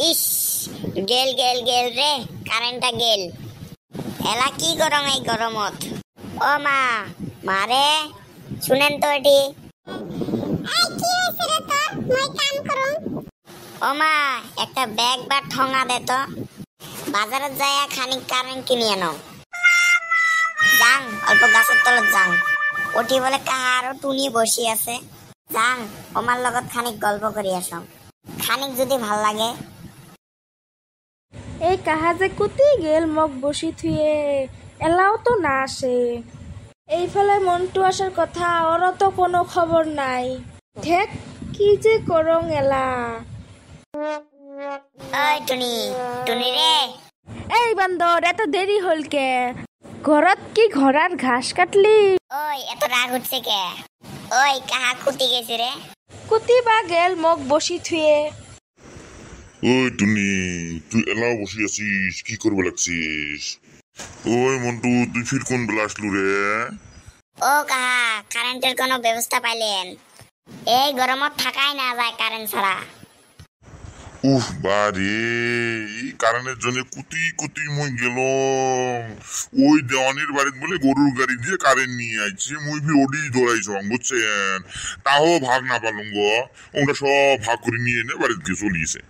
ইস গেল গেল গেল রে কারেন্টটা গেল এলা কি গরম এই গরমত ও মা মারে শুনেন তো এটি ও মা একটা ব্যাগ বা ঠোঙা দে তো বাজারে যাইয়া খানিক কারেন্ট কিনে আনো যাং অল্প গাছের তলত যাং ওটি বলে কাহারও টুনি বসি আছে যাং ওমার লগত খানিক গল্প করি আসং খানিক যদি ভাল লাগে এই কাহা যে কুতি গেল মোক বসি থুয়ে এলাও তো না আসে এইফালে মন্টু আসার কথা ওরও তো কোনো খবর নাই ঠেক কি যে করং এলা ওই টুনি টুনি রে এই বান্দর এত দেরি হল কে ঘরত কি ঘোড়ার ঘাস কাটলি ওই এত রাগ উঠছে কে ওই কাহা কুটি গেছে রে কুতি বা গেল মোক বসি থুয়ে ওই টুনি তুই এলাও বসে আছিস কি করবে লাগছিস ওই মন্টু তুই ফির কোন বেলা আসলু রে ও কাহা কারেন্টের কোনো ব্যবস্থা পাইলেন এই গরমত থাকাই না যায় কারেন্ট ছাড়া উফ বারে এই কারণের জন্য কুতি কুতি মুই গেল ওই দেওয়ানির বাড়িত বলে গরুর গাড়ি দিয়ে কারেন্ট নিয়ে আইছে মুই ফির ওডি দৌড়াইছং বুঝছেন তাও ভাগ না পারলুম গো ওটা সব ভাগ করে নিয়ে এনে বাড়িতে চলিয়েছে